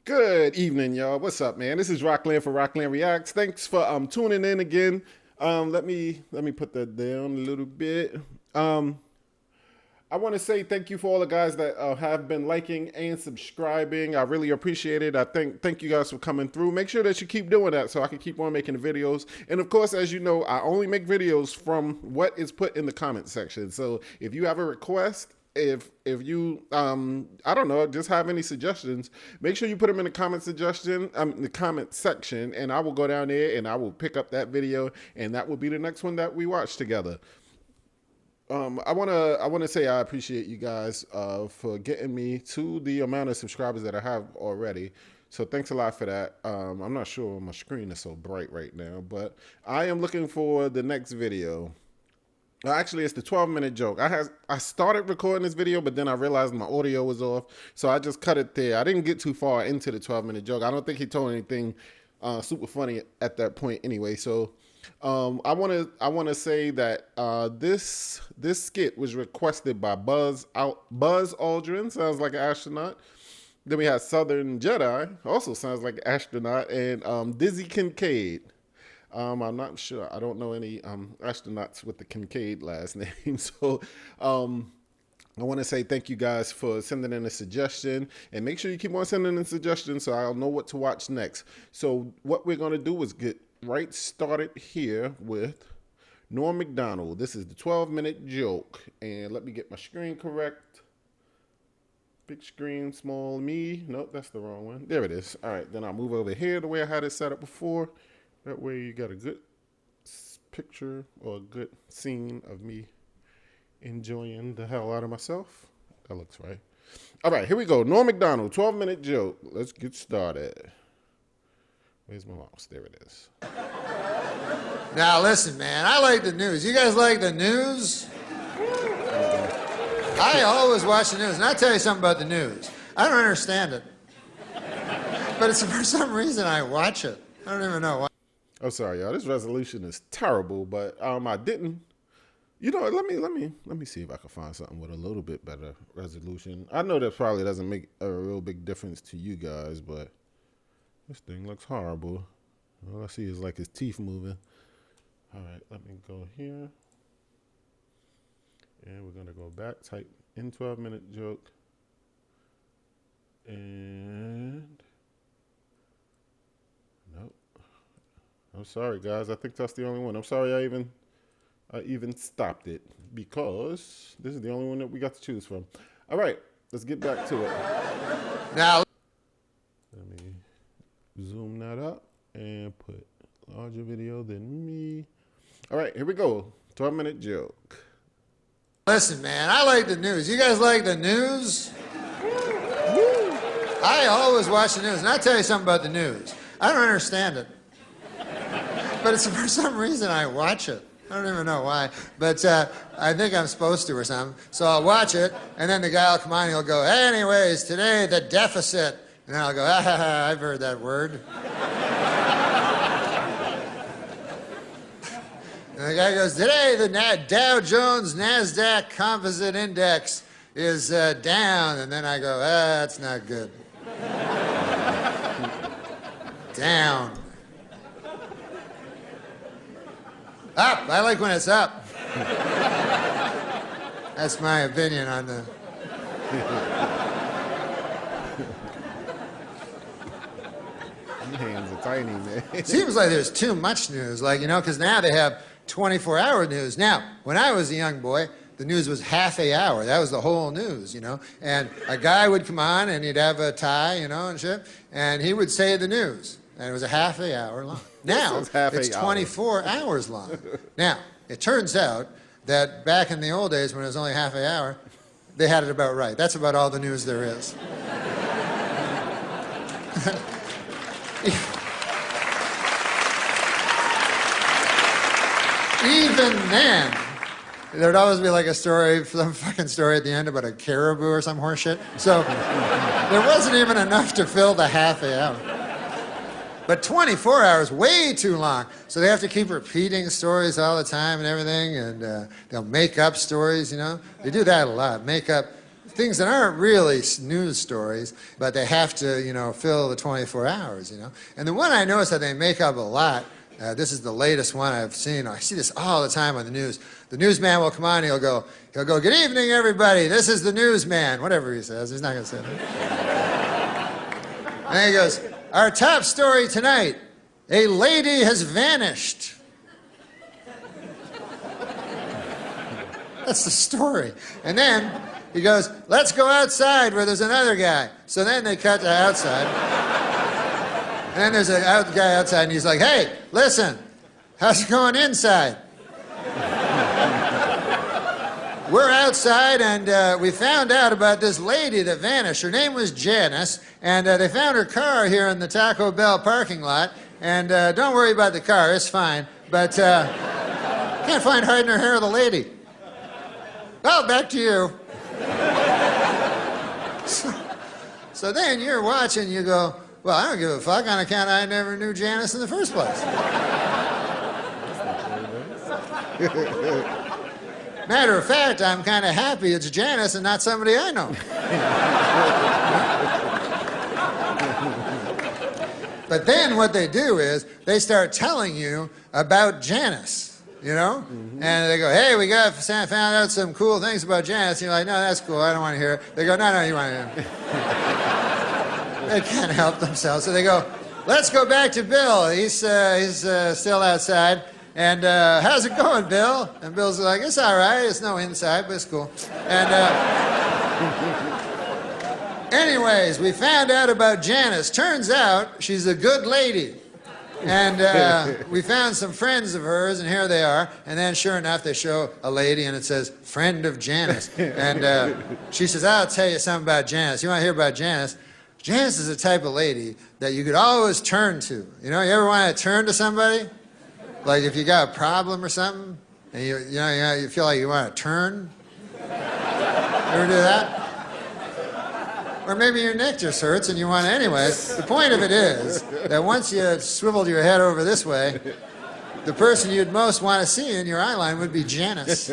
Good evening, y'all. What's up, man? This is Roklan for Roklan Reacts. Thanks for tuning in again. Let me put that down a little bit. Um, I want to say thank you for all the guys that have been liking and subscribing. I really appreciate it. Thank you guys for coming through. Make sure that you keep doing that so I can keep on making the videos. And of course, as you know, I only make videos from what is put in the comment section. So if you have a request, if you I don't know, just have any suggestions, make sure you put them in the the comment section, and I will go down there and I will pick up that video, and that will be the next one that we watch together. I wanna say I appreciate you guys for getting me to the amount of subscribers that I have already. So thanks a lot for that. I'm not sure my screen is so bright right now, but I am looking for the next video. Actually, it's the 12-minute joke. I started recording this video, but then I realized my audio was off, so I just cut it there. I didn't get too far into the 12-minute joke. I don't think he told anything super funny at that point anyway. So I wanna say that this skit was requested by Buzz Aldrin. Sounds like an astronaut. Then we had Southern Jedi, also sounds like an astronaut, and Dizzy Kincaid. I'm not sure. I don't know any astronauts with the Kincaid last name. So I want to say thank you guys for sending in a suggestion. And make sure you keep on sending in suggestions so I'll know what to watch next. So what we're going to do is get right started here with Norm Macdonald. This is the 12-minute joke. And let me get my screen correct. Big screen, small me. Nope, that's the wrong one. There it is. All right, then I'll move over here the way I had it set up before. That way you got a good picture or a good scene of me enjoying the hell out of myself. That looks right. All right, here we go. Norm Macdonald, 12-minute joke. Let's get started. Where's my mouse? There it is. Now listen, man, I like the news. You guys like the news? I always watch the news, and I'll tell you something about the news. I don't understand it. But it's for some reason I watch it. I don't even know why. I'm sorry, y'all. This resolution is terrible, but I didn't. You know, let me see if I can find something with a little bit better resolution. I know that probably doesn't make a real big difference to you guys, but this thing looks horrible. All I see is like his teeth moving. All right, let me go here. And we're gonna go back, type in 12-minute joke. And nope. I'm sorry, guys. I think that's the only one. I'm sorry I even stopped it because this is the only one that we got to choose from. All right, let's get back to it. Now, Let me zoom that up and put larger video than me. All right, here we go. 12-minute joke. listen, man, I like the news. You guys like the news? I always watch the news, and I'll tell you something about the news. I don't understand it. But it's for some reason I watch it. I don't even know why, but I think I'm supposed to or something. So I'll watch it, and then the guy will come on and he'll go, anyways, today the deficit. And then I'll go, I've heard that word. And the guy goes, today the Dow Jones NASDAQ Composite Index is down. And then I go, that's not good. Down. Up. I like when it's up. That's my opinion on the... Your hands are tiny, man. Seems like there's too much news, like, you know, because now they have 24-hour news. Now, when I was a young boy, the news was half a hour. That was the whole news, you know. And a guy would come on and he'd have a tie, you know, and shit, and he would say the news. And it was a half a hour long. Now, it's 24 hours long. Now, it turns out that back in the old days when it was only half an hour, they had it about right. That's about all the news there is. Even then, there'd always be like a story, some fucking story at the end about a caribou or some horse shit. So there wasn't even enough to fill the half a hour. But 24 hours, way too long. So they have to keep repeating stories all the time and everything, and they'll make up stories, you know. They do that a lot, make up. things that aren't really news stories, but they have to, fill the 24 hours, And the one I noticed that they make up a lot, this is the latest one I've seen. I see this all the time on the news. The newsman will come on and he'll go, good evening, everybody. This is the newsman. Whatever he says. He's not going to say that. And he goes, our top story tonight, a lady has vanished. That's the story. And then he goes, let's go outside where there's another guy. So then they cut to outside. And then there's a guy outside, and he's like, hey, listen, how's it going inside? We're outside, and we found out about this lady that vanished. Her name was Janice, and they found her car here in the Taco Bell parking lot. And don't worry about the car, it's fine. But can't find hide in her hair of the lady. Well, back to you. So then you're watching, you go, well, I don't give a fuck on account I never knew Janice in the first place. Matter of fact, I'm kind of happy it's Janice and not somebody I know. But then what they do is they start telling you about Janice, And they go, hey, we found out some cool things about Janice. And you're like, no, that's cool. I don't want to hear it. They go, no, you want to hear it. They can't help themselves. So they go, let's go back to Bill. He's still outside. And how's it going, Bill? And Bill's like, it's all right. It's no inside, but it's cool. And anyways, we found out about Janice. Turns out she's a good lady. And we found some friends of hers, and here they are. And then, sure enough, they show a lady, and it says, friend of Janice. And she says, I'll tell you something about Janice. You want to hear about Janice? Janice is the type of lady that you could always turn to. You ever want to turn to somebody? Like if you got a problem or something, and you feel like you want to turn? Ever do that? Or maybe your neck just hurts and you want to anyways. The point of it is that once you swiveled your head over this way, the person you'd most want to see in your eye line would be Janice.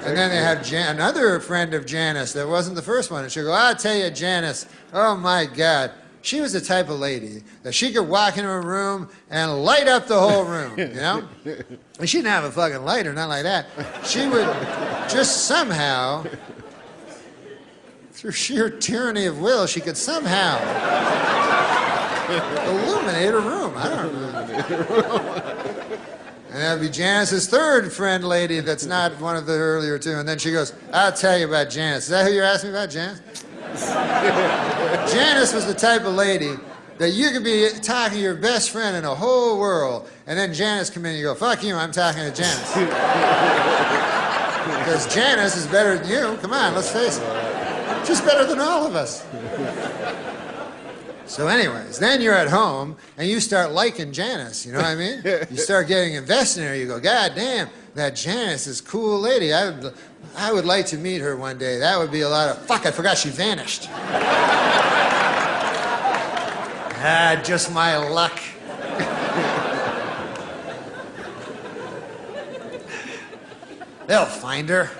And then they have another friend of Janice that wasn't the first one. And she'll go, I'll tell you, Janice, oh my God. She was the type of lady that she could walk into a room and light up the whole room, And she didn't have a fucking lighter, not like that. She would just somehow, through sheer tyranny of will, she could somehow illuminate a room. I don't know. And that'd be Janice's third friend lady that's not one of the earlier two. And then she goes, I'll tell you about Janice. Is that who you're asking me about, Janice? Janice was the type of lady that you could be talking to your best friend in the whole world, and then Janice come in and you go, fuck you, I'm talking to Janice. Because Janice is better than you. Come on, let's face it. She's better than all of us. So anyways, then you're at home and you start liking Janice, you know what I mean? You start getting invested in her. You go, God damn, that Janice is a cool lady. I would like to meet her one day. That would be a lot of... Fuck, I forgot she vanished. Just my luck. They'll find her.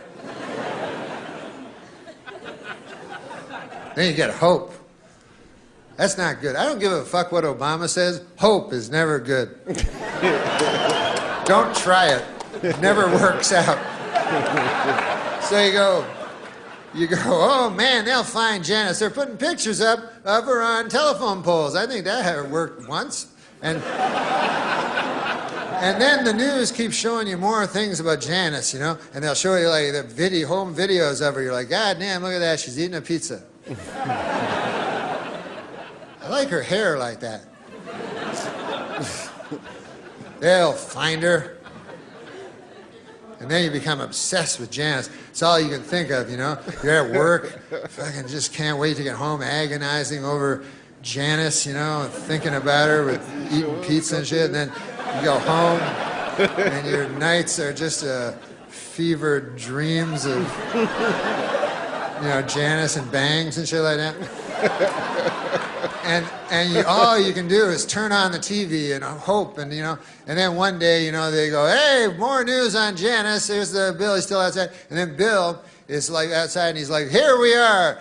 Then you get hope. That's not good. I don't give a fuck what Obama says. Hope is never good. Don't try it. It never works out. So you go, oh man, they'll find Janice. They're putting pictures up of her on telephone poles. I think that worked once. And then the news keeps showing you more things about Janice, And they'll show you like the home videos of her. You're like, God damn, look at that. She's eating a pizza. I like her hair like that. They'll find her. And then you become obsessed with Janice. It's all you can think of, You're at work, fucking just can't wait to get home, agonizing over Janice, and thinking about her with eating pizza and shit. And then you go home, and your nights are just fevered dreams of Janice and bangs and shit like that. And all you can do is turn on the TV and hope, and then one day, they go, hey, more news on Janice. Here's Bill, he's still outside. And then Bill is like outside, and he's like, here we are.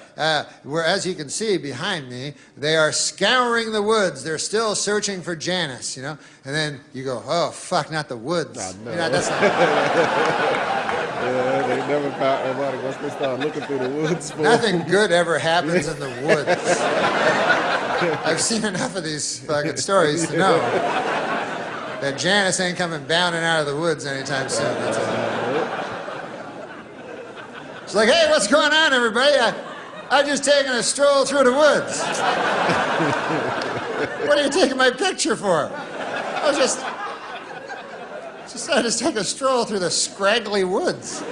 Where, as you can see behind me, they are scouring the woods. They're still searching for Janice, And then you go, oh, fuck, not the woods. No. That's not... Yeah, they never found nobody once they start looking through the woods. Nothing good ever happens in the woods. I've seen enough of these fucking stories to know that Janice ain't coming bounding out of the woods anytime soon. That's all. It's like, hey, what's going on, everybody? I'm just taking a stroll through the woods. What are you taking my picture for? I just take a stroll through the scraggly woods.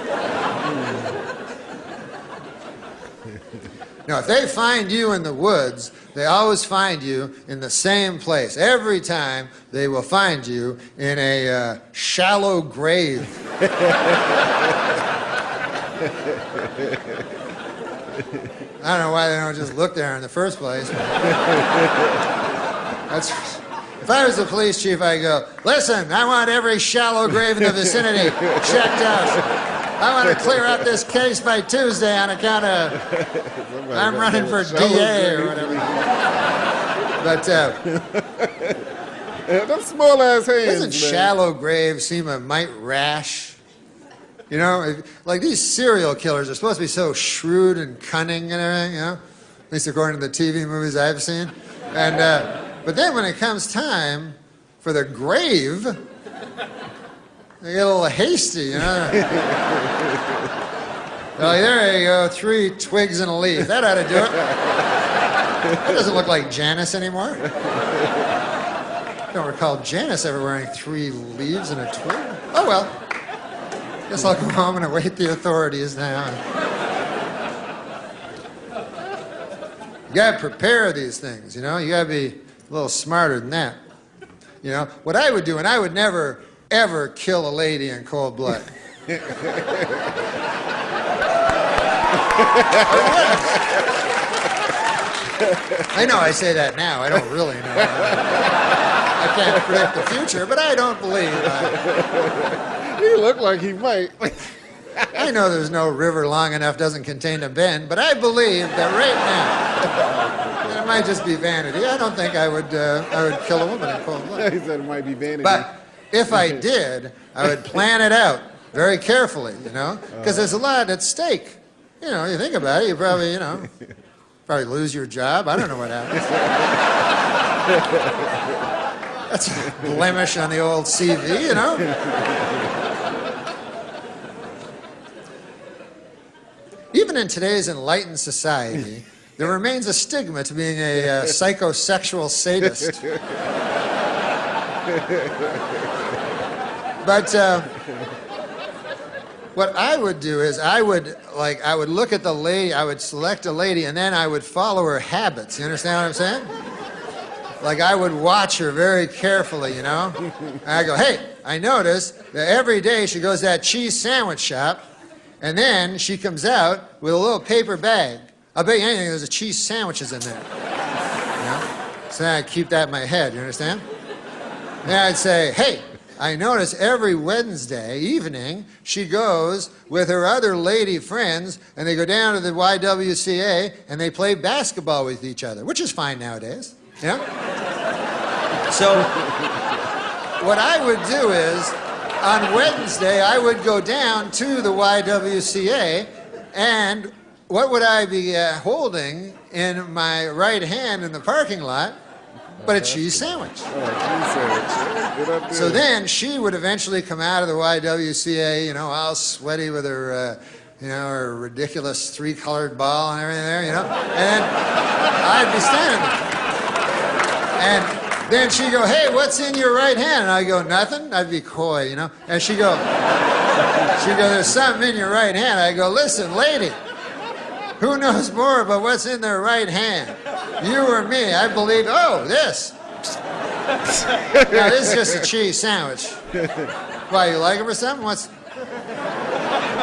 Now, if they find you in the woods, they always find you in the same place. Every time, they will find you in a shallow grave. I don't know why they don't just look there in the first place. If I was the police chief, I'd go, listen, I want every shallow grave in the vicinity checked out. I want to clear up this case by Tuesday on account of I'm running for DA or whatever. But those small ass hands. Doesn't shallow grave seem a mite rash? Like these serial killers are supposed to be so shrewd and cunning and everything, At least according to the TV movies I've seen. And but then when it comes time for the grave, they get a little hasty, They're like, there you go, 3 twigs and a leaf. That ought to do it. That doesn't look like Janice anymore. I don't recall Janice ever wearing 3 leaves and a twig. Oh, well. Guess I'll go home and await the authorities now. You gotta prepare these things, You gotta be a little smarter than that. What I would do, and I would never, ever kill a lady in cold blood. I know I say that now. I don't really know. I can't predict the future, but I don't believe. He looked like he might. I know there's no river long enough doesn't contain a bend, but I believe that right now, and it might just be vanity. I don't think I would kill a woman in cold blood. He said it might be vanity. But if I did, I would plan it out very carefully, because there's a lot at stake. You think about it, you probably, probably lose your job. I don't know what happens. That's a blemish on the old CV, Even in today's enlightened society, there remains a stigma to being a psychosexual sadist. But what I would do is I would look at the lady, I would select a lady, and then I would follow her habits. You understand what I'm saying? Like I would watch her very carefully, And I go, hey, I noticed that every day she goes to that cheese sandwich shop, and then she comes out with a little paper bag. I'll bet you anything there's cheese sandwiches in there. So then I'd keep that in my head, you understand? Then I'd say, hey, I notice every Wednesday evening she goes with her other lady friends and they go down to the YWCA and they play basketball with each other, which is fine nowadays, So what I would do is on Wednesday I would go down to the YWCA and what would I be holding in my right hand in the parking lot? But a cheese sandwich. So then she would eventually come out of the YWCA, all sweaty with her, her ridiculous 3-colored ball and everything there, And then I'd be standing there. And then she'd go, hey, what's in your right hand? And I'd go, nothing. I'd be coy, And she'd go, there's something in your right hand. I'd go, listen, lady, who knows more about what's in their right hand? You or me? I believe, this. Now, this is just a cheese sandwich. Why, you like them or something?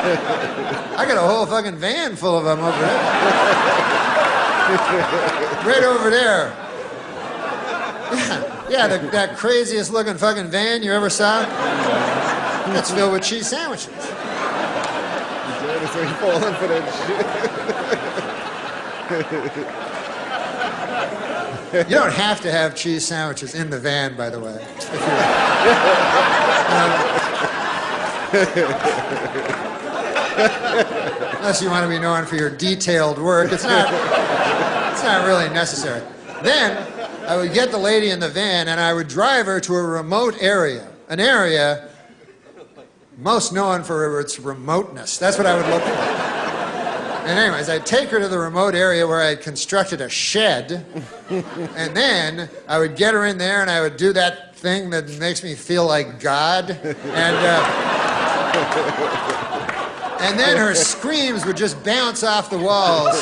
I got a whole fucking van full of them over there. Right over there. Yeah, that craziest looking fucking van you ever saw? That's filled with cheese sandwiches. So you falling for that shit. You don't have to have cheese sandwiches in the van, by the way. Unless you want to be known for your detailed work, it's not really necessary. Then I would get the lady in the van and I would drive her to a remote area, an area most known for its remoteness. That's what I would look for. And anyways, I'd take her to the remote area where I'd constructed a shed, and then I would get her in there and I would do that thing that makes me feel like God, and then her screams would just bounce off the walls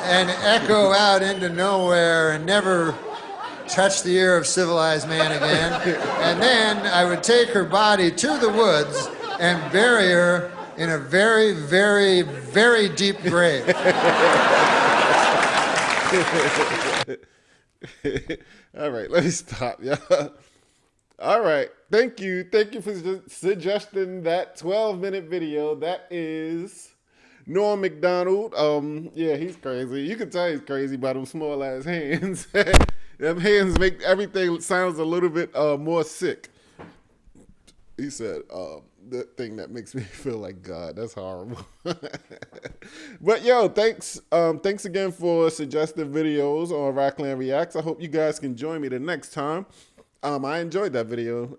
and echo out into nowhere and never touch the ear of civilized man again. And then I would take her body to the woods and bury her in a very, very, very deep grave. All right, let me stop, y'all. All right, thank you for suggesting that 12-minute video. That is Norm Mcdonald. Yeah, he's crazy. You can tell he's crazy by them small ass hands. Them hands make everything sounds a little bit more sick. He said, the thing that makes me feel like God. That's horrible. But yo, thanks again for suggesting videos on Roklan Reacts. I hope you guys can join me the next time. I enjoyed that video.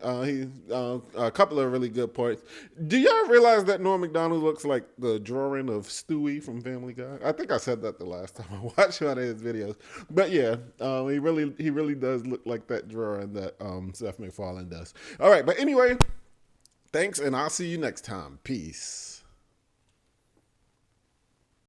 A couple of really good parts. Do y'all realize that Norm Mcdonald looks like the drawing of Stewie from Family Guy? I think I said that the last time I watched one of his videos. But yeah, he really does look like that drawing that Seth MacFarlane does. All right, but anyway, thanks, and I'll see you next time. Peace.